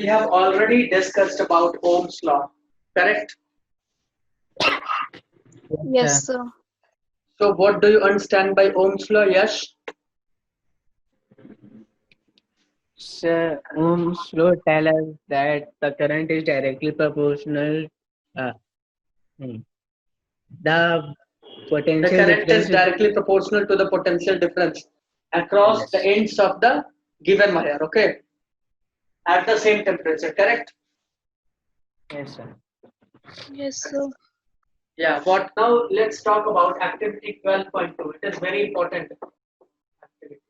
we have already discussed about Ohm's law, correct? Yes, Yes, sir. So what do you understand by Ohm's law, Yash? sir. Ohm's law tell us that the current is directly proportional. Uh, hmm, the The potential current is difference is directly proportional to the potential difference across the yes, ends of the given wire, okay? At the same temperature, correct? yes, sir. Yes, sir. Yeah, what now let's talk about activity 12.2. It is very important. Activity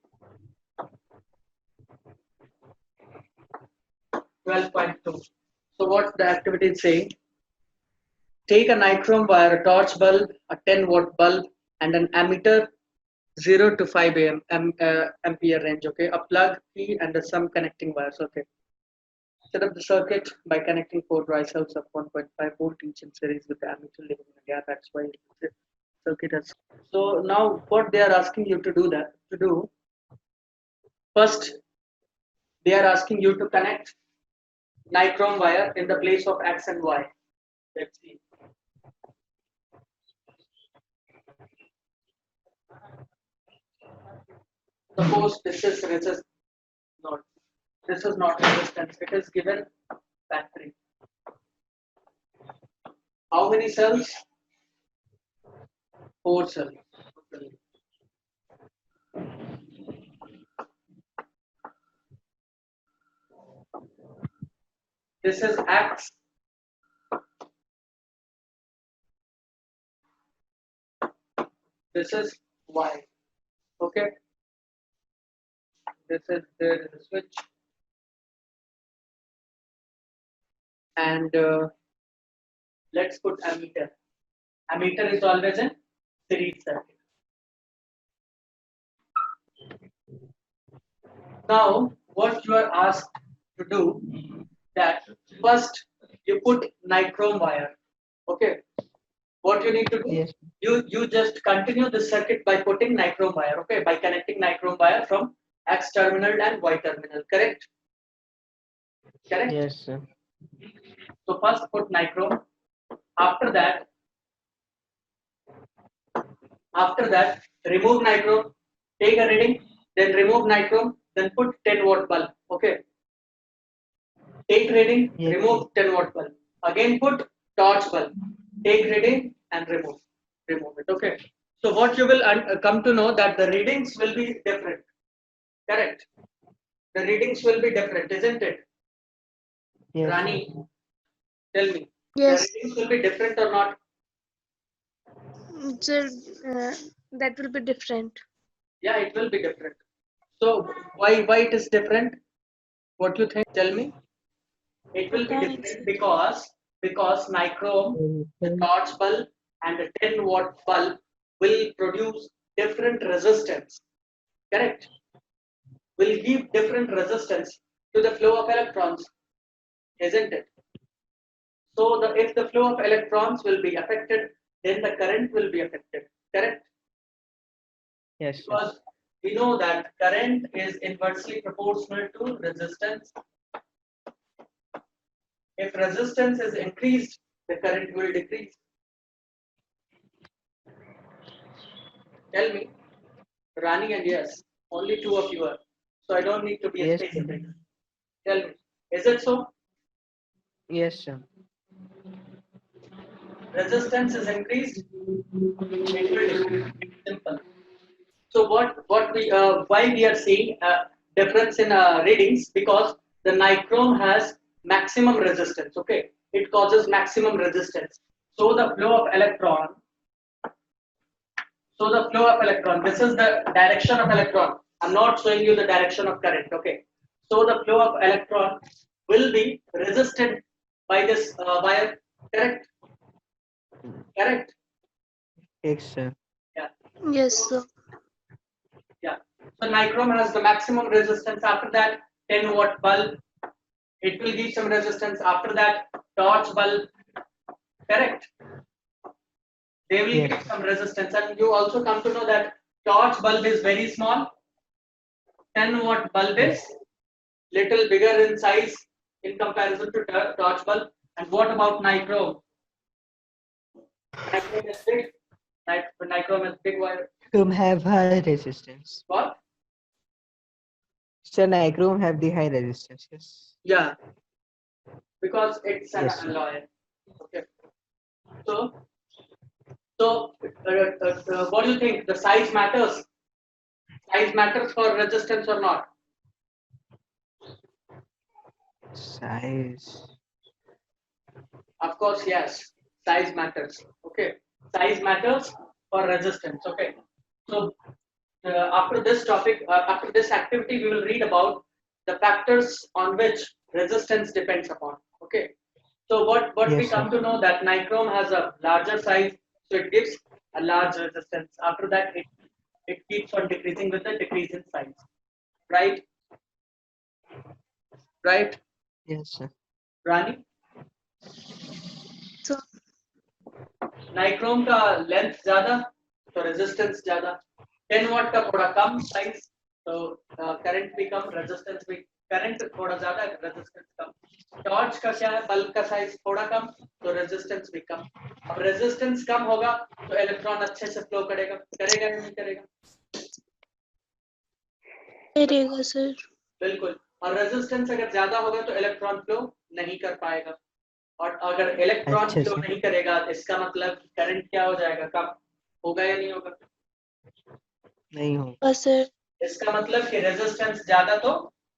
12.2. So what the activity is saying, take a nichrome wire, a torch bulb, a 10-watt bulb, and an ammeter 0 to 5 ampere range, okay? A plug, key, and some connecting wires, okay? Set up the circuit by connecting 4 dry cells of 1.5 volt each in series with the ammeter leaving a gap. That's why the circuit has. So now what they are asking you to do first, they are asking you to connect nichrome wire in the place of X and Y. Let's see. Suppose this is resistance. Not. This is not resistance. It is given battery. How many cells? 4 cells. This is X. This is Y. Okay. There is a switch, and let's put ammeter. Ammeter is always in series circuit. Now, what you are asked to do that first you put nichrome wire. Okay. What you need to do? Yes, You just continue the circuit by putting nichrome wire. Okay, by connecting nichrome wire from X terminal and Y terminal. Correct. Correct. yes, sir. So first put nichrome. After that, remove nichrome. Take a reading. Then remove nichrome. Then put 10-watt bulb. Okay. Take reading. Yes, Remove 10-watt bulb. Again put torch bulb. Take reading and remove. Remove it. Okay. So what you will come to know that the readings will be different. Correct. The readings will be different, isn't it? yes, Rani, tell me. The Yes, readings will be different or not? sir. That will be different. Yeah, it will be different. So why it is different? What you think? Tell me. It will be Pata hai, different sir. because nichrome, the sir. torch bulb, and the 10-watt bulb will produce different resistance. Correct. Will give different resistance to the flow of electrons, isn't it? So if the flow of electrons will be affected, then the current will be affected. Correct? Yes, sir. Because we know that current is inversely proportional to resistance. If resistance is increased, the current will decrease. Tell me, Rani and yes, only two of you are. So I don't need to be a Yes, sir. specific. Tell me, is it so? Yes, sir. Resistance is increased, it will decrease. Simple. So what we why we are seeing a difference in readings because the nichrome has maximum resistance. Okay, it causes maximum resistance. So the flow of electron. So the flow of electron. This is the direction of electron. I'm not showing you the direction of current. Okay. So the flow of electron will be resisted by this wire. Correct. Correct. Yes, sir. Yeah. Yes, So sir. yeah. So nichrome has the maximum resistance. After that, 10-watt bulb. It will give some resistance. After that, torch bulb. Correct. They will Yes, give some resistance. And you also come to know that torch bulb is very small. 10-watt bulb is little bigger in size. in comparison to torch bulb. And what about nichrome? Nichrome is big. Nichrome is big wire. Nichrome have high resistance. What? Sir, nichrome have the high resistance. Yes. Yeah, because it's an Yes, sir. alloy. Okay. So what do you think? The size matters. Size matters for resistance or not? Size. Of course, yes. Size matters. Okay. Size matters for resistance. Okay. So after this topic, after this activity, we will read about the factors on which resistance depends upon. Okay. So what Yes, we come sir. to know that nichrome has a larger size, so it gives a large resistance. After that, it keeps on decreasing with the decrease in size. Right? Right, Yes, sir. Rani? So nichrome का length ज्यादा तो resistance ज्यादा 10 वाट का थोड़ा कम size तो current भी कम resistance भी current थोड़ा ज्यादा रेजिस्टेंस कम टॉर्च का क्या है बल्ब का साइज थोड़ा कम तो रेजिस्टेंस भी कम अब रेजिस्टेंस कम होगा तो इलेक्ट्रॉन अच्छे से फ्लो करेगा करेगा या नहीं करेगा करेगा सर बिल्कुल और रेजिस्टेंस अगर ज्यादा होगा तो इलेक्ट्रॉन फ्लो नहीं कर पाएगा और अगर इलेक्ट्रॉन अच्छे फ्लो से। नहीं करेगा इसका मतलब करंट क्या हो जाएगा कम होगा या नहीं होगा नहीं हो बस सर इसका मतलब कि रेजिस्टेंस ज्यादा तो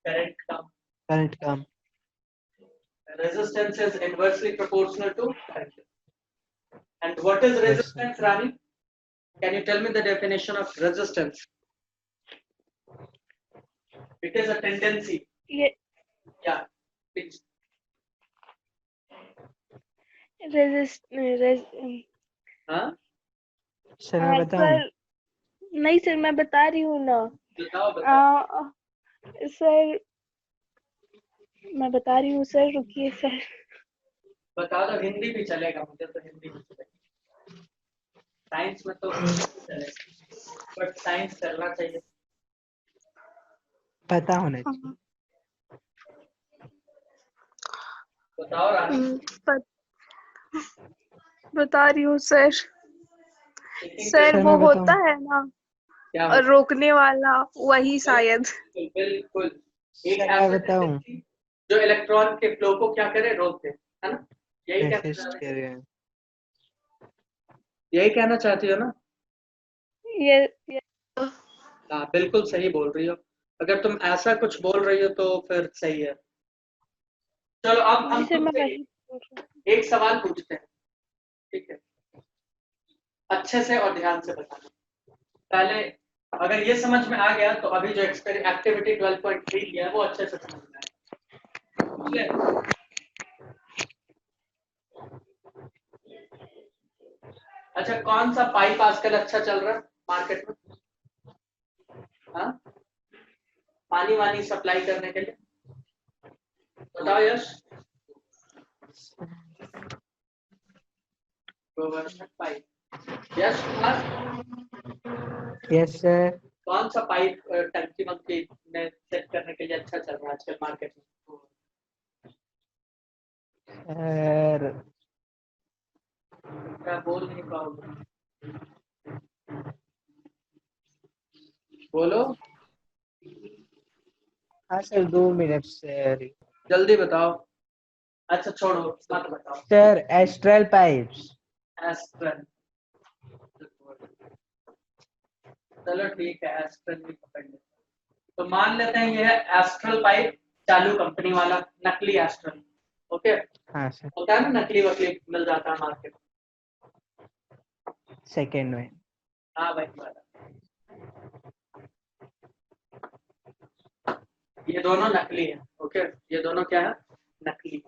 current come current come resistance is inversely proportional to current and what is Yes, sir. resistance Rani can you tell me the definition of resistance it is a tendency ये yeah please हाँ sir मैं बताऊं sir नहीं sir मैं बता रही हूँ ना बताओ बताओ सर मैं बता रही हूँ सर रुकिए सर बता दो हिंदी भी चलेगा मुझे तो हिंदी भी चलेगा साइंस में तो चलेगा बट साइंस करना चाहिए पता होना चाहिए बताओ रानी बता रही हूँ सर Speaking सर सर, वो मैं होता बताऊं? है ना क्या होता है? रोकने वाला वही शायद बिल्कुल एक सर, मैं ऐसा बताऊं? tendency जो इलेक्ट्रॉन के फ्लो को क्या करे रोक दे है ना यही कहना रेसिस्ट चाह कर रहे रहे हैं यही कहना चाहती हो ना ये हाँ बिल्कुल सही बोल रही हो अगर तुम ऐसा कुछ बोल रही हो तो फिर सही है चलो अब हम जिसे मैं तुमसे वही बोल रही हूँ। एक सवाल पूछते हैं ठीक है अच्छे से और ध्यान से बताना पहले अगर ये समझ में आ गया तो अभी जो एक्टिविटी 12.3 लिया है वो अच्छे से समझ में आएगा ठीक है अच्छा कौन सा पाइप आजकल अच्छा चल रहा है मार्केट में हाँ पानी वानी सप्लाई करने के लिए बताओ यश pipe Yash Kumar yes sir कौन सा पाइप टंकी वंकी में सेट करने के लिए अच्छा चल रहा है आजकल मार्केट में सर क्या बोल नहीं पाओगे बोलो हाँ सर 2 मिनट सर जल्दी बताओ अच्छा छोड़ो मत बताओ सर एस्ट्रल पाइप्स एस्ट्रल चलो ठीक है एस्ट्रल भी पकड़ लेते तो मान लेते हैं ये है एस्ट्रल पाइप चालू कंपनी वाला नकली एस्ट्रल ओके हाँ सर होता है ना नकली वकली मिल जाता है मार्केट सेकेंड में हाँ भाई वाला ये दोनों नकली है ओके ये दोनों क्या है नकली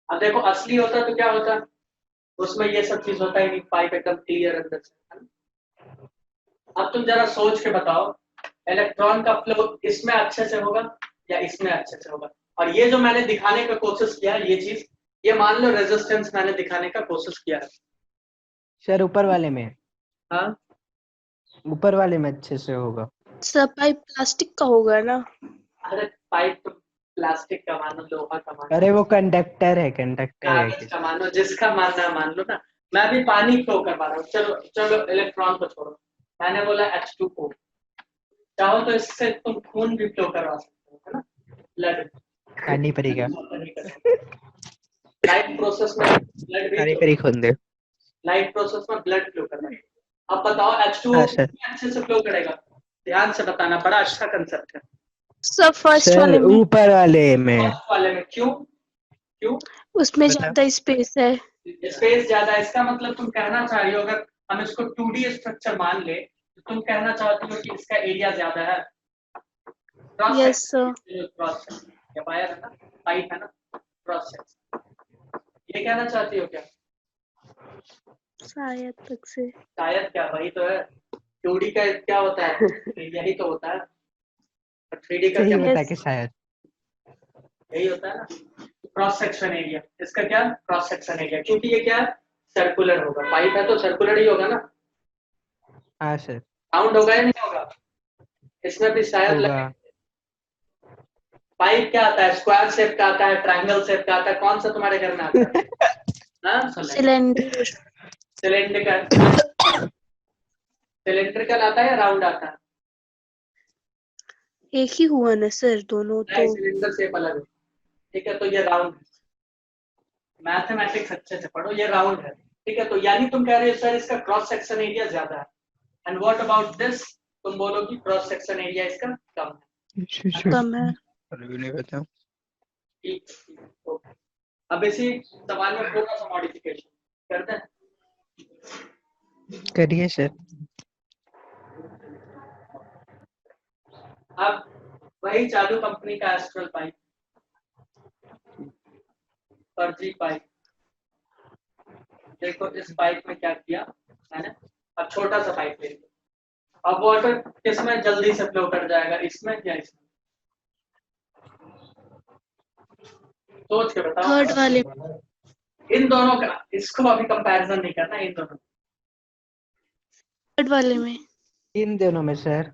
अब देखो असली होता तो क्या होता उसमें ये सब चीज होता ही नहीं पाइप एकदम क्लियर अंदर से है ना? अब तुम जरा सोच के बताओ इलेक्ट्रॉन का फ्लो इसमें अच्छे से होगा या इसमें अच्छे से होगा और ये जो मैंने दिखाने का कोशिश किया ये चीज ये मान लो रेजिस्टेंस मैंने दिखाने का कोशिश किया है सर ऊपर वाले में हाँ ऊपर वाले में अच्छे से होगा सब पाइप प्लास्टिक का होगा ना अरे पाइप तो प्लास्टिक का मानो, लोहा का मानो, अरे वो कंडक्टर है कागज का मानो, जिसका मानना है मान लो ना। मैं भी पानी फ्लो करवा रहा हूँ, चलो चलो इलेक्ट्रॉन को छोड़ो, मैंने बोला H2O, चाहो तो इससे तुम खून भी फ्लो करवा सकते हो, है ना, ब्लड। पानी पड़ेगा लाइट प्रोसेस में ब्लड भी पानी पड़ी खोल दे। लाइट प्रोसेस में ब्लड फ्लो करना है। अब बताओ H2O हाँ सर। कितने अच्छे से फ्लो करेगा, ध्यान से बताना, बड़ा अच्छा कंसेप्ट है। सर फर्स्ट वाले सर में, ऊपर वाले में। फर्स्ट वाले में क्यों? क्यों? उसमें बता। ज्यादा स्पेस है। स्पेस ज्यादा है, इसका मतलब तुम कहना चाह रही हो, अगर हम इसको 2D स्ट्रक्चर मान ले तो तुम कहना चाहती हो कि इसका एरिया ज्यादा है। Cross yes sir, section, cross section या वायर है ना, पाइप है ना, क्रॉस सेक्शन, ये कहना चाहती हो क्या? शायद तक से। शायद क्या, वही तो है। 2D का क्या होता है, यही तो होता है। 3D का सही क्या, बता Yes. के शायद। यही होता है ना, क्रॉस सेक्शन एरिया। इसका क्या, क्रॉस सेक्शन एरिया, क्योंकि ये क्या सर्कुलर होगा, पाइप है तो सर्कुलर ही होगा ना, हाँ सर। राउंड होगा या नहीं होगा, इसमें भी शायद होगा। लगे। पाइप क्या आता है, स्क्वायर शेप का आता है, ट्रायंगल शेप का आता है, कौन सा तुम्हारे घर में आता है? सिलेंडर, सिलेंड्रिकल, सिलेंड्रिकल आता है या राउंड आता है? एक ही हुआ ना सर, दोनों तो। नहीं, सिलेंडर शेप अलग है, ठीक है, तो ये राउंड है। मैथमेटिक्स अच्छे से पढ़ो, ये राउंड है, ठीक है, तो यानी तुम कह रहे हो सर इसका क्रॉस सेक्शन एरिया ज्यादा है, एंड व्हाट अबाउट दिस, तुम बोलोगी क्रॉस सेक्शन एरिया इसका कम है। कम है। नहीं बताओ। ठीक, ओके। अब इसी सवाल में थोड़ा सा मॉडिफिकेशन करते हैं। करिए सर। अब वही चालू कंपनी का एस्ट्रल पाइप, फर्जी पाइप, देखो इस पाइप में क्या किया मैंने, अब छोटा सा पाइप ले लिया, अब वाटर किसमें जल्दी से फ्लो कर जाएगा, इसमें या इसमें? सोच के बताओ। थर्ड वाले, इन दोनों का, इसको अभी कंपैरिजन नहीं करना, इन दोनों। थर्ड वाले में, इन दोनों में सर।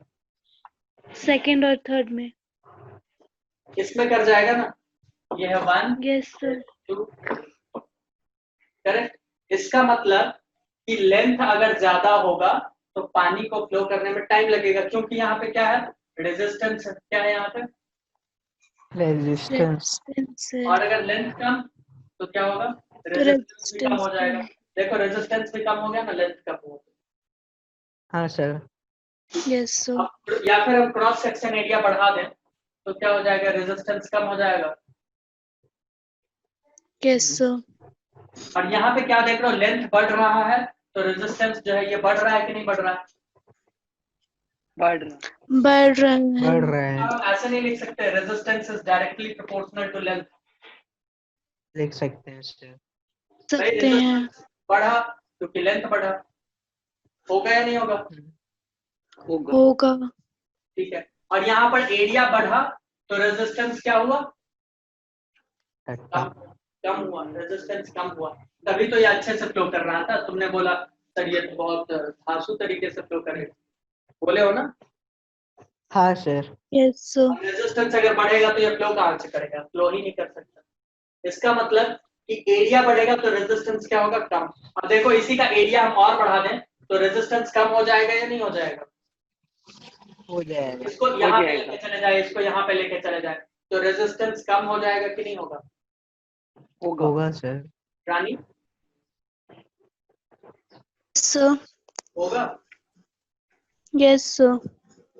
सेकंड और थर्ड में। इसमें कर जाएगा ना, ये है 1 यस सर, 2, करेक्ट। इसका मतलब कि लेंथ अगर ज्यादा होगा तो पानी को फ्लो करने में टाइम लगेगा, क्योंकि यहाँ पे क्या है, रेजिस्टेंस है, क्या है यहाँ पे, रेजिस्टेंस। रेजिस्टेंस है, और अगर लेंथ कम तो क्या होगा, तो रेजिस्टेंस भी कम हो रेजिस्टेंस जाएगा। देखो रेजिस्टेंस भी कम हो गया ना, लेंथ कम हो गया। हाँ सर। यस सर, अब या फिर हम क्रॉस सेक्शन एरिया बढ़ा दें तो क्या हो जाएगा, रेजिस्टेंस कम हो जाएगा। यस सर, और यहाँ पे क्या देख रहे हो, लेंथ बढ़ रहा है तो रेजिस्टेंस जो है ये बढ़ रहा है कि नहीं बढ़ रहा है? बढ़ रहा बढ़ है। रहा है। हम ऐसे नहीं लिख सकते resistance is directly proportional to length, लिख सकते हैं सर। भाई सकते हैं, रेजिस्टेंस बढ़ा क्योंकि लेंथ बढ़ा, होगा या नहीं होगा? होगा। ठीक है, और यहाँ पर एरिया बढ़ा तो रेजिस्टेंस क्या हुआ, टट्टा। कम, कम हुआ, रेजिस्टेंस कम हुआ, तभी तो ये अच्छे से फ्लो कर रहा था। तुमने बोला सर ये तो बहुत धांसू तरीके से फ्लो करेगा, बोले हो ना। हाँ सर। यस सर, रेजिस्टेंस अगर बढ़ेगा तो ये फ्लो कहाँ से करेगा, फ्लो ही नहीं कर सकता। इसका मतलब कि एरिया बढ़ेगा तो रेजिस्टेंस क्या होगा, कम। अब देखो इसी का एरिया हम और बढ़ा दें तो रेजिस्टेंस कम हो जाएगा या नहीं हो जाएगा? हो जाएगा। इसको यहाँ पे लेके चले जाए, इसको यहाँ पे लेके चले जाए तो रेजिस्टेंस कम हो जाएगा कि नहीं होगा? होगा सर। रानी, सर, होगा। यस सर,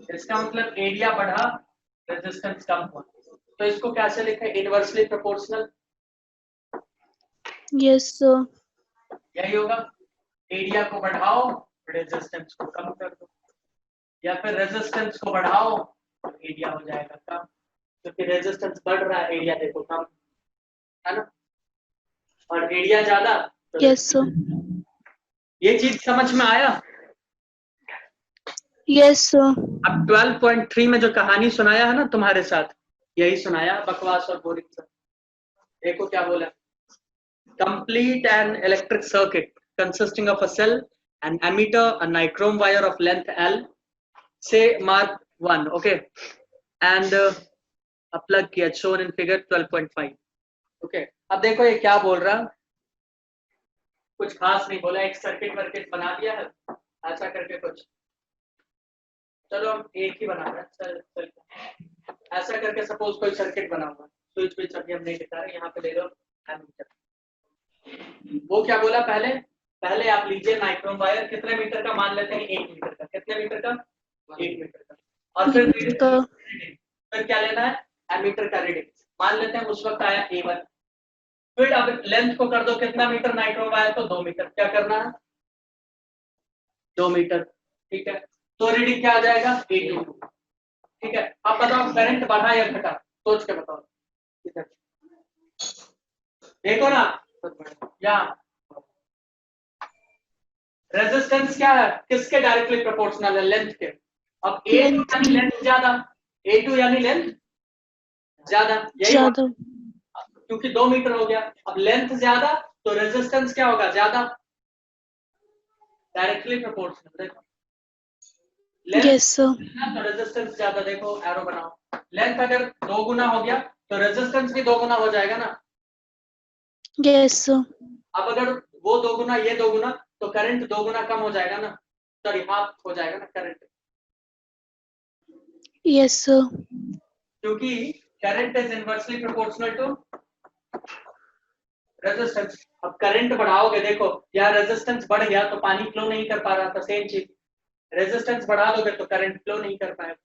इसका मतलब एरिया बढ़ा, रेजिस्टेंस कम हुआ, तो इसको कैसे लिखे, इनवर्सली प्रोपोर्शनल, यस सर, यही होगा। एरिया को बढ़ाओ, रेजिस्टेंस को कम कर दो, या फिर रेजिस्टेंस को बढ़ाओ तो एरिया हो जाएगा कम, क्योंकि रेजिस्टेंस बढ़ रहा है, एरिया देखो कम है ना, और एरिया ज्यादा तो यस सर, ये चीज समझ में आया। यस सर, अब 12.3 में जो कहानी सुनाया है ना तुम्हारे साथ, यही सुनाया, बकवास और बोरिंग सा। देखो क्या बोला, complete an electric circuit consisting of a cell, an emitter, a nichrome wire of length L, say mark 1, okay, and अब प्लग किया, शोन इन फिगर 12.5। ओके, अब देखो ये क्या बोल रहा, कुछ खास नहीं बोला, एक सर्किट वर्किट बना दिया है ऐसा करके कुछ। चलो हम एक ही बना रहे हैं, चल ऐसा करके सपोज कोई सर्किट बना हुआ, स्विच स्विच अभी हम नहीं दिखा रहे, यहाँ पे ले लो एमीटर। वो क्या बोला, पहले आप लीजिए नाइक्रोम वायर, कितने मीटर का मान लेते हैं, 1 मीटर का। कितने मीटर का, 1 मीटर का। और फिर फिर क्या लेना है, एमीटर का रीडिंग मान लेते हैं, उस वक्त आया A1। फिर अब लेंथ को कर दो, कितना मीटर नाइक्रोम वायर, तो 2 मीटर। क्या करना है, 2 मीटर, ठीक है। तो रीडिंग क्या आ जाएगा, A2। ठीक है, अब बताओ करंट बढ़ा या घटा, सोच के बताओ। देखो ना, यहाँ रेजिस्टेंस क्या है, किसके डायरेक्टली प्रोपोर्शनल है, लेंथ के। अब A2 यानी लेंथ ज्यादा, A2 यानी लेंथ ज्यादा, यही ज्यादा। क्योंकि 2 मीटर हो गया। अब लेंथ ज्यादा तो रेजिस्टेंस क्या होगा, ज्यादा, डायरेक्टली प्रोपोर्शनल। देखो यस सर। तो रेजिस्टेंस ज्यादा, देखो एरो बनाओ। लेंथ अगर 2 गुना हो गया तो रेजिस्टेंस भी 2 गुना हो जाएगा ना। Yes sir. अब अगर वो 2 गुना ये 2 गुना, तो करंट 2 गुना कम हो जाएगा ना, सॉरी हाफ हो जाएगा ना करंट, यस सर। क्योंकि current is inversely proportional to resistance. अब करंट बढ़ाओगे, देखो यहाँ रेजिस्टेंस बढ़ गया तो पानी फ्लो नहीं कर पा रहा था, सेम चीज रेजिस्टेंस बढ़ा दोगे तो करंट फ्लो नहीं कर पाएगा।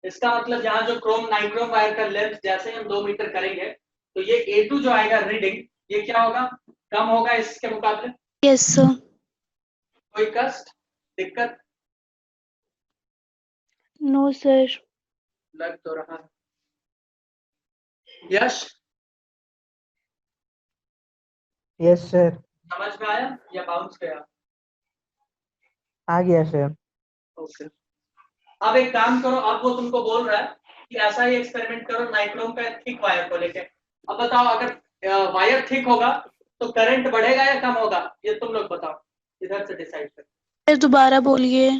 इसका मतलब यहाँ जो नाइक्रोम वायर का लेंथ जैसे हम 2 मीटर करेंगे तो ये A2 जो आएगा रीडिंग, ये क्या होगा, कम होगा इसके मुकाबले। Yes sir. कोई कष्ट दिक्कत, नो सर। लग तो रहा है। यश यस सर। समझ में आया या बाउंस गया, आ गया सर। ओके। अब एक काम करो, अब वो तुमको बोल रहा है कि ऐसा ही एक्सपेरिमेंट करो नाइक्रोम का थिक वायर को लेके। अब बताओ अगर वायर थिक होगा तो करंट बढ़ेगा या कम होगा, ये तुम लोग बताओ, इधर से डिसाइड करो। फिर दोबारा बोलिए।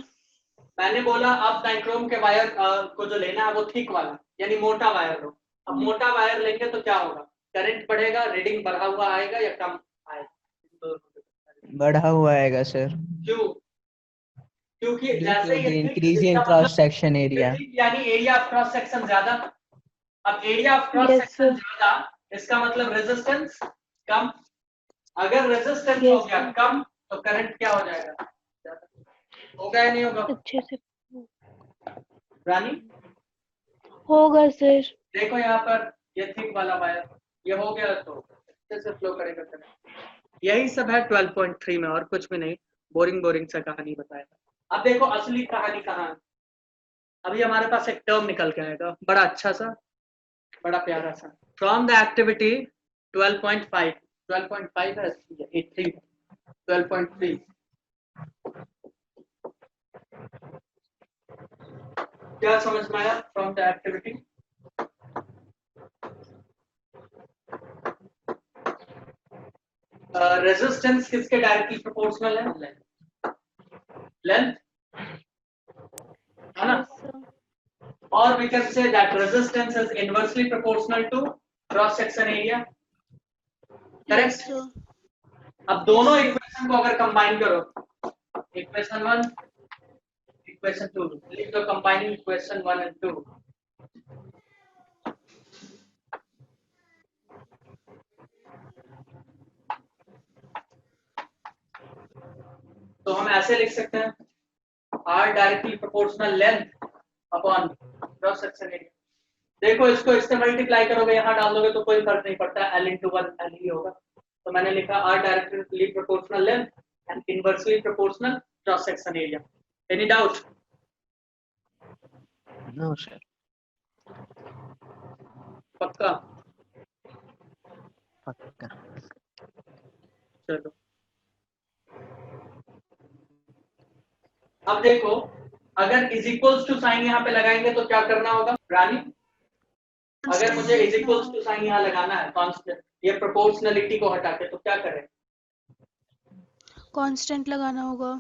मैंने बोला अब नाइक्रोम के वायर को जो लेना है वो थिक वाला, यानी मोटा वायर लो। अब मोटा वायर लेंगे तो क्या होगा, करंट बढ़ेगा, रीडिंग बढ़ा हुआ आएगा या कम आएगा, बढ़ा हुआ आएगा सर। क्यों, क्योंकि ड्यू जैसे टू द ये increase in cross section area. यानी एरिया ऑफ क्रॉस सेक्शन ज्यादा। अब area of cross yes section sir. ज्यादा, इसका मतलब रेजिस्टेंस कम। अगर रेजिस्टेंस हो यस गया सर। कम तो करंट क्या हो जाएगा, ज्यादा। होगा या नहीं होगा अच्छे से रानी, होगा सर। देखो यहाँ पर ये थिक वाला वायर, ये हो गया तो अच्छे से फ्लो करेगा करंट। यही सब है 12.3 में, और कुछ भी नहीं, बोरिंग बोरिंग सा कहानी बताएगा। अब देखो असली कहानी कहाँ है। अभी हमारे पास एक टर्म निकल के आएगा बड़ा अच्छा सा, बड़ा प्यारा सा, फ्रॉम द एक्टिविटी 12.5 12.5 है 3 12.3। क्या समझ में आया फ्रॉम द एक्टिविटी, रेजिस्टेंस किसके डायरेक्टली प्रोपोर्शनल है, लेंथ है ना, यस सर। और we can say that resistance is inversely proportional to cross section area, yes correct। Sir. अब दोनों इक्वेशन को अगर कंबाइन करो, इक्वेशन 1 इक्वेशन 2 लिख दो, कंबाइनिंग इक्वेशन 1 एंड 2। तो हम ऐसे लिख सकते हैं, R directly proportional length upon cross section area. देखो इसको इससे मल्टीप्लाई करोगे, यहाँ डाल दोगे तो कोई फर्क नहीं पड़ता, L into 1 L ही होगा। तो मैंने लिखा R directly proportional length and inversely proportional cross section area. Any doubt, no sir. पक्का, पक्का। चलो अब देखो, अगर इज इक्वल्स टू साइन यहाँ पे लगाएंगे तो क्या करना होगा रानी, अगर मुझे इज इक्वल्स टू साइन यहाँ लगाना है कांस्टेंट, ये प्रोपोर्शनलिटी को हटा के, तो क्या करें, कांस्टेंट लगाना होगा।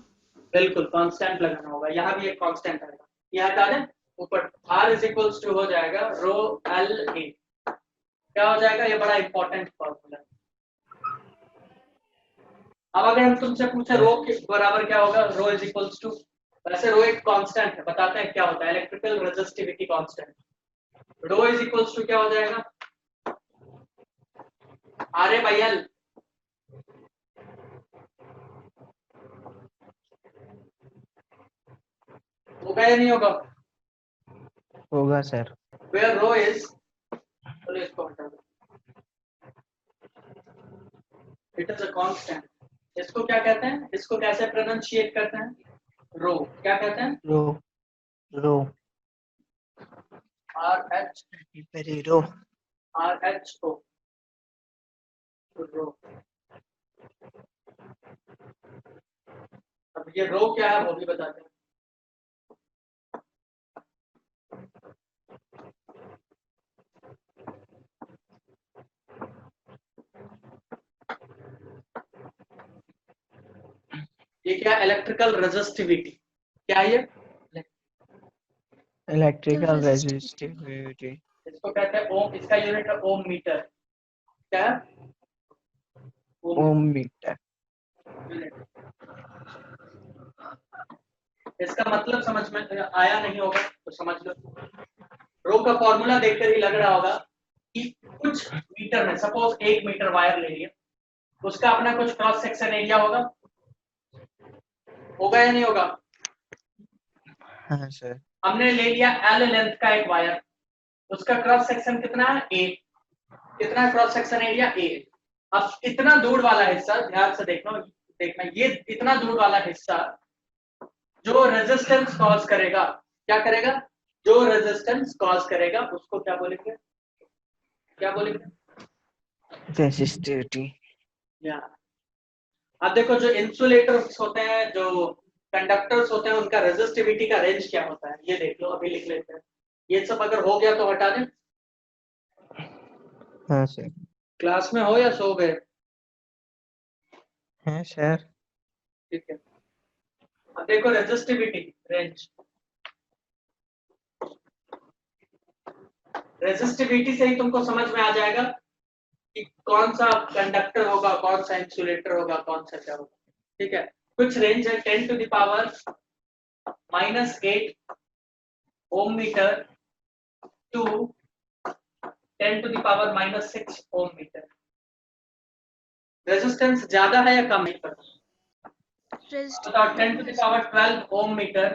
बिल्कुल कांस्टेंट लगाना होगा। यहाँ भी एक कांस्टेंट आएगा, ये हटा दें, ऊपर R इज इक्वल्स टू हो जाएगा रो एल ए। क्या हो जाएगा, ये बड़ा इंपॉर्टेंट फॉर्मूला। अब अगर हम तुमसे पूछे रो के बराबर क्या होगा, रो इज इक्वल्स टू, वैसे रो एक कांस्टेंट है, बताते हैं क्या होता है, electrical resistivity constant. Rho is equals to क्या हो जाएगा, आर ए बाई एल। होगा या नहीं होगा, होगा सर। where rho is, चलो इसको हटा दो, इट इज अ कांस्टेंट। इसको क्या कहते हैं, इसको कैसे प्रोनाउंशिएट करते हैं, रो। क्या कहते हैं, रो रो आर एच रो ओ, रो। अब ये रो क्या है वो भी बताते हैं। ये क्या, इलेक्ट्रिकल रेजिस्टिविटी, क्या है ये, इलेक्ट्रिकल रेजिस्टिविटी। इसको कहते हैं ओम, इसका यूनिट है ओम मीटर। क्या है, ओम मीटर। इसका मतलब समझ में आया नहीं होगा तो समझ लो, रो का फॉर्मूला देखकर ही लग रहा होगा कि कुछ मीटर में, सपोज 1 मीटर वायर ले लिया, उसका अपना कुछ क्रॉस सेक्शन एरिया होगा, होगा या नहीं होगा। हाँ सर। हमने ले लिया एल लेंथ का एक वायर, उसका क्रॉस सेक्शन कितना है, ए। कितना क्रॉस सेक्शन एरिया, ए। अब इतना दूर वाला हिस्सा ध्यान से देखना, ये इतना दूर वाला हिस्सा जो रेजिस्टेंस कॉज करेगा, क्या करेगा, जो रेजिस्टेंस कॉज करेगा उसको क्या बोलेंगे, क्या बोलेंगे, रेजिस्टिविटी। या। अब देखो जो इंसुलेटर्स होते हैं, जो कंडक्टर्स होते हैं, उनका रेजिस्टिविटी का रेंज क्या होता है, ये देख लो, अभी लिख लेते हैं। ये सब अगर हो गया तो हटा दें। हाँ सर। क्लास में हो या सो गए, हाँ सर। ठीक है। अब देखो रेजिस्टिविटी रेंज, रेजिस्टिविटी से ही तुमको समझ में आ जाएगा कि कौन सा कंडक्टर होगा, कौन सा इंसुलेटर होगा, कौन सा क्या होगा, ठीक है। कुछ रेंज है 10 to the power -8 ohm metre to 10 to the power -6 ohm metre. Resistance ज्यादा है या कम है, बताओ। 10 to the power 12 ohm metre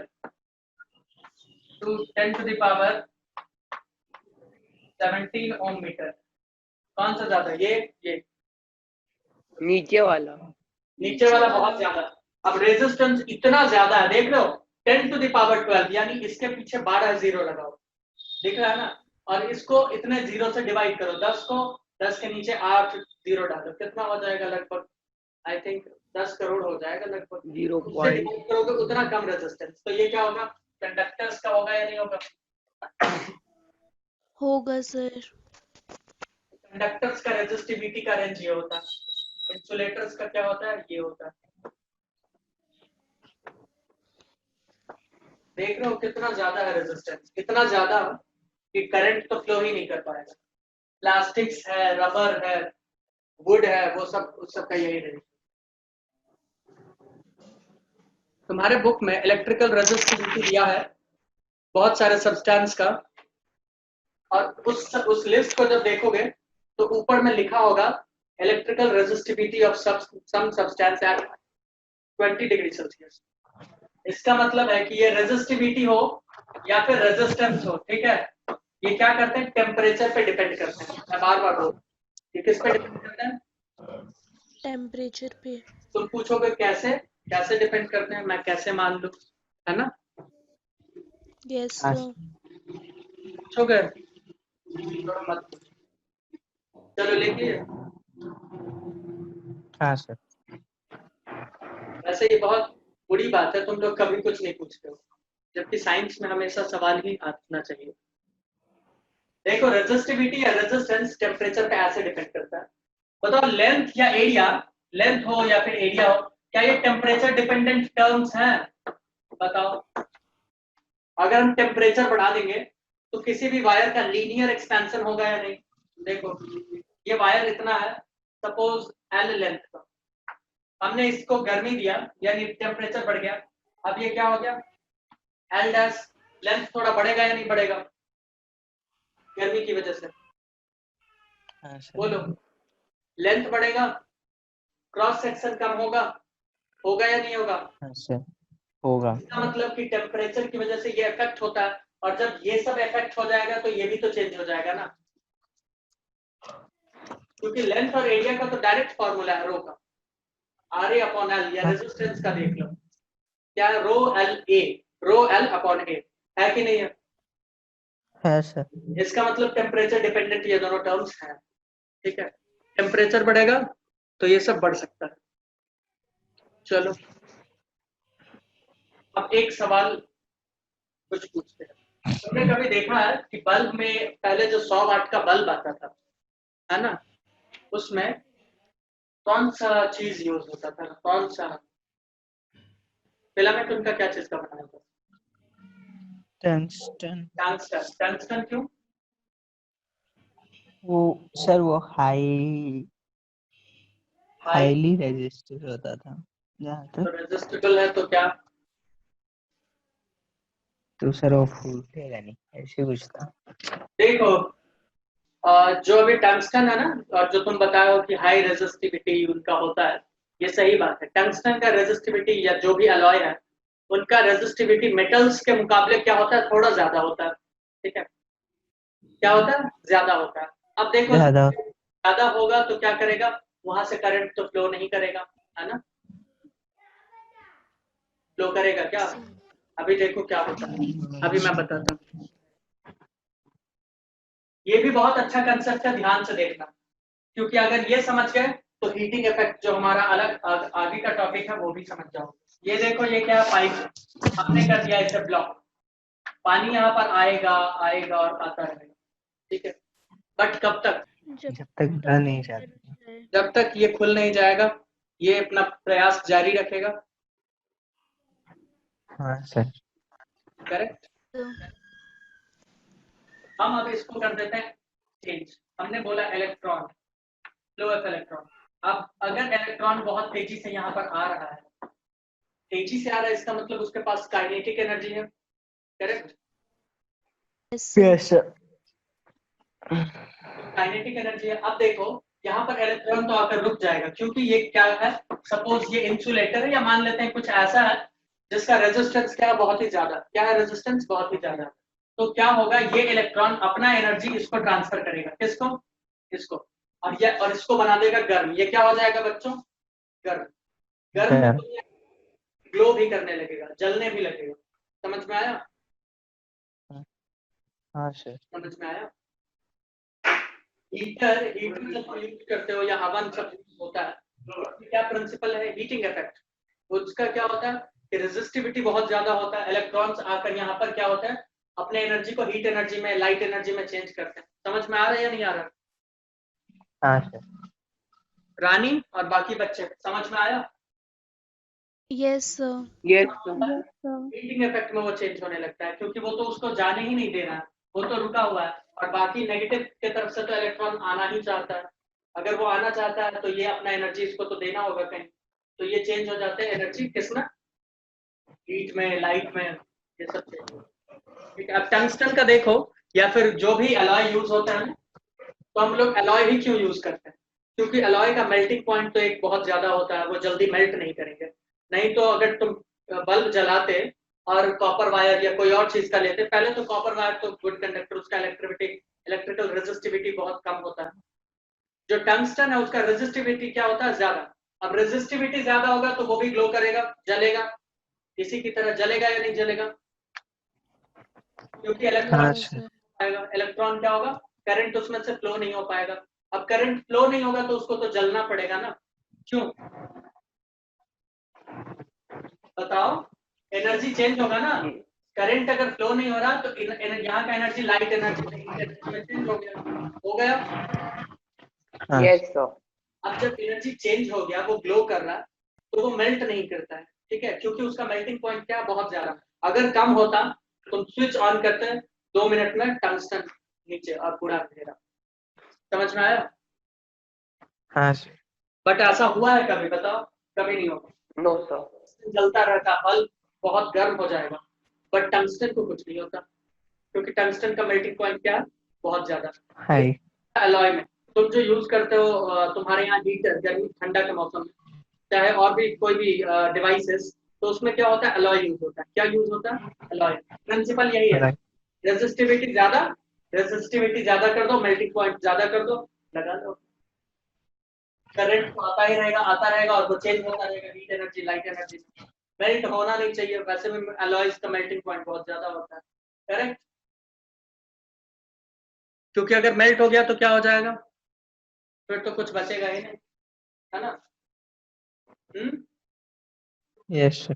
to 10 to the power 17 ohm metre, कौन सा ज्यादा, ये नीचे वाला बहुत ज्यादा। अब रेजिस्टेंस इतना ज्यादा है, देख रहे हो, 10 टू द पावर 12, यानी इसके पीछे 12 जीरो लगाओ, दिख रहा है ना, और इसको इतने जीरो से डिवाइड करो, 10 को 10 के नीचे 8 जीरो डालो, कितना हो जाएगा, लगभग आई थिंक 10 करोड़ हो जाएगा लगभग। 0 उससे डिवाइड करोगे उतना कम रेजिस्टेंस, तो ये क्या होगा, कंडक्टर्स का होगा या नहीं होगा, होगा सर। कंडक्टर्स का रेजिस्टिविटी का रेंज ये होता है, इंसुलेटर्स का क्या होता है, ये होता है। देख रहे हो कितना ज्यादा है रेजिस्टेंस, इतना ज्यादा कि करंट तो फ्लो ही नहीं कर पाएगा। प्लास्टिक्स है, रबर है, वुड है, वो सब उस सब का यही रेंज। तुम्हारे बुक में इलेक्ट्रिकल रेजिस्टिविटी दिया है बहुत सारे सब्सटेंस का, और उस लिस्ट को जब देखोगे तो ऊपर में लिखा होगा electrical resistivity of some substance at 20 degree Celsius. इसका मतलब है कि ये रेजिस्टिविटी हो या फिर रेजिस्टेंस हो, ठीक है, ये क्या करते हैं, टेम्परेचर पे डिपेंड करते हैं। मैं बार बार बोल, ये किस पे डिपेंड करते हैं, टेम्परेचर पे। तुम पूछोगे कैसे, कैसे डिपेंड करते हैं, मैं कैसे मान लूं, है ना, यस हाँ सर। पूछोगे, मत। चलो लिखिए। हाँ सर। वैसे ये बहुत बुरी बात है, तुम लोग कभी कुछ नहीं पूछते हो, जबकि साइंस में हमेशा सवाल ही आना चाहिए। देखो रेजिस्टिविटी या रेजिस्टेंस टेम्परेचर पे ऐसे डिपेंड करता है। बताओ लेंथ या एरिया, लेंथ हो या फिर एरिया हो, क्या ये टेम्परेचर डिपेंडेंट टर्म्स हैं, बताओ। अगर हम टेम्परेचर बढ़ा देंगे तो किसी भी वायर का लीनियर एक्सपेंशन होगा या नहीं? देखो ये वायर इतना है, सपोज L लेंथ का, हमने इसको गर्मी दिया यानी टेम्परेचर बढ़ गया, अब ये क्या हो गया L डैश, लेंथ थोड़ा बढ़ेगा या नहीं बढ़ेगा गर्मी की वजह से? हाँ सर। बोलो, लेंथ बढ़ेगा, क्रॉस सेक्शन कम होगा, होगा या नहीं होगा? हाँ सर, होगा। इसका मतलब कि टेम्परेचर की वजह से ये इफेक्ट होता है, और जब ये सब इफेक्ट हो जाएगा तो ये भी तो चेंज हो जाएगा ना, क्योंकि लेंथ और एरिया का तो डायरेक्ट फॉर्मूला है रो का, RA अपॉन L, या रेजिस्टेंस का देख लो, क्या है रो L अपॉन A, है कि नहीं है? है सर। इसका मतलब टेम्परेचर डिपेंडेंट ये दोनों टर्म्स हैं, ठीक है। टेम्परेचर बढ़ेगा तो ये सब बढ़ सकता है। चलो अब एक सवाल कुछ पूछते हैं। तुमने कभी देखा है कि बल्ब में पहले जो 100 वाट का बल्ब आता था, है ना, उसमें कौन सा चीज यूज होता था, कौन सा फिलामेंट उनका क्या चीज का बना होता था? टंगस्टन। टंगस्टन। टंगस्टन क्यों? वो सर वो हाईली रेजिस्टिव होता था जहाँ तो तक। रेजिस्टिबल है तो क्या? तो सर वो फूटेगा नहीं, ऐसे कुछ था। देखो जो अभी टंगस्टन है ना, और जो तुम बताए हो कि हाई रेजिस्टिविटी उनका होता है, ये सही बात है। टंगस्टन का रेजिस्टिविटी या जो भी अलॉय है उनका रेजिस्टिविटी मेटल्स के मुकाबले क्या होता है, थोड़ा ज्यादा होता है, ठीक है। क्या होता है? ज्यादा होता है। अब देखो ज्यादा। ज्यादा होगा तो क्या करेगा, वहां से करंट तो फ्लो नहीं करेगा, है ना? फ्लो करेगा क्या? अभी देखो क्या होता है, अभी मैं बताता हूँ। ये भी बहुत अच्छा कंसेप्ट है, ध्यान से देखना, क्योंकि अगर ये समझ गए तो हीटिंग इफेक्ट जो हमारा अलग आगे का टॉपिक है वो भी समझ जाओ। ये देखो ये क्या है, पाइप, हमने कर दिया इसे ब्लॉक, पानी यहाँ पर आएगा आएगा और आता रहेगा, ठीक है। बट कब तक? जब तक भर नहीं जाता। जब तक ये खुल नहीं जाएगा, ये अपना प्रयास जारी रखेगा, हाँ सर। करेक्ट। हम अब इसको कर देते हैं चेंज। हमने बोला इलेक्ट्रॉन, फ्लो ऑफ इलेक्ट्रॉन। अब अगर इलेक्ट्रॉन बहुत तेजी से यहाँ पर आ रहा है, तेजी से आ रहा है, इसका मतलब उसके पास काइनेटिक एनर्जी है, correct. Yes sir. Kinetic energy है। अब देखो यहाँ पर इलेक्ट्रॉन तो आकर रुक जाएगा, क्योंकि ये क्या है, सपोज ये इंसुलेटर है, या मान लेते हैं कुछ ऐसा है जिसका रेजिस्टेंस क्या है, बहुत ही ज्यादा, क्या है रेजिस्टेंस बहुत ही ज्यादा। तो क्या होगा, ये इलेक्ट्रॉन अपना एनर्जी इसको ट्रांसफर करेगा, किसको? इसको, और इसको बना देगा गर्म। ये क्या हो जाएगा बच्चों? गर्म। गर्म में तो ग्लो भी करने लगेगा, जलने भी लगेगा। समझ में आया? हाँ सर। समझ में आया? हीटर जब यूज करते हो या हवन सब होता है, तो क्या प्रिंसिपल है, हीटिंग इफेक्ट। उसका क्या होता है कि रेजिस्टिविटी बहुत ज्यादा होता है, इलेक्ट्रॉन्स आकर यहाँ पर क्या होता है, अपने एनर्जी को हीट एनर्जी में, लाइट एनर्जी में चेंज करते हैं। समझ में आ रहा है या नहीं आ रहा? हाँ सर। रानी और बाकी बच्चे समझ में आया? Yes sir. Yes heating effect में वो चेंज होने लगता है, क्योंकि वो तो उसको जाने ही नहीं दे रहा है, वो तो रुका हुआ है। और बाकी नेगेटिव के तरफ से तो इलेक्ट्रॉन आना ही चाहता है। अगर वो आना चाहता है तो ये अपना एनर्जी इसको तो देना होगा कहीं, तो ये चेंज हो जाते हैं एनर्जी किसमें, हीट में, लाइट में, ये सब चेंज। ठीक है। अब टंगस्टन का देखो, या फिर जो भी अलॉय यूज होता है, तो हम लोग अलॉय ही क्यों यूज करते हैं, क्योंकि अलॉय का मेल्टिंग पॉइंट तो एक बहुत ज्यादा होता है, वो जल्दी मेल्ट नहीं करेंगे। नहीं तो अगर तुम बल्ब जलाते और कॉपर वायर या कोई और चीज का लेते, पहले तो कॉपर वायर तो गुड कंडक्टर, उसका इलेक्ट्रिकल रेजिस्टिविटी बहुत कम होता है। जो टंगस्टन है उसका रेजिस्टिविटी क्या होता है, ज्यादा। अब रेजिस्टिविटी ज्यादा होगा तो वो भी ग्लो करेगा, जलेगा, इसी की तरह जलेगा या नहीं जलेगा, क्योंकि इलेक्ट्रॉन क्या होगा, करंट उसमें से फ्लो नहीं हो पाएगा। अब करंट फ्लो नहीं होगा तो उसको तो जलना पड़ेगा ना, क्यों बताओ, एनर्जी चेंज होगा ना। करंट अगर फ्लो नहीं हो रहा तो यहाँ का एनर्जी लाइट एनर्जी चेंज हो गया। Yes sir. अब जब एनर्जी चेंज हो गया, वो ग्लो कर रहा है, तो वो मेल्ट नहीं करता है, ठीक है, क्योंकि उसका मेल्टिंग पॉइंट क्या है, बहुत ज्यादा। अगर कम होता तुम स्विच ऑन करते हैं 2 मिनट में टंगस्टन नीचे और पूरा अंधेरा। समझ में आया? हाँ बट ऐसा हुआ है कभी? बताओ, कभी नहीं होगा। No, sir. जलता रहता, बल्ब बहुत गर्म हो जाएगा, बट टंगस्टन को कुछ नहीं होता, क्योंकि टंगस्टन का मेल्टिंग पॉइंट क्या है? बहुत ज्यादा हाई। अलॉय में तुम जो यूज करते हो, तुम्हारे यहाँ हीटर गर्मी ठंडा के मौसम में, चाहे और भी कोई भी डिवाइसेस, तो उसमें क्या होता है? अलॉय यूज होता है। क्या यूज होता है? अलॉय। प्रिंसिपल यही है, रेजिस्टिविटी ज्यादा कर दो, मेल्टिंग पॉइंट ज्यादा कर दो, लगा दो, करंट तो आता रहेगा और वो चेंज होता रहेगा, heat energy, light energy. Melt होना नहीं चाहिए, वैसे भी अलॉयज का मेल्टिंग पॉइंट बहुत ज्यादा होता है, करेक्ट? क्योंकि अगर मेल्ट हो गया तो क्या हो जाएगा? फिर तो कुछ बचेगा ही नहीं, है ना? Yes sir.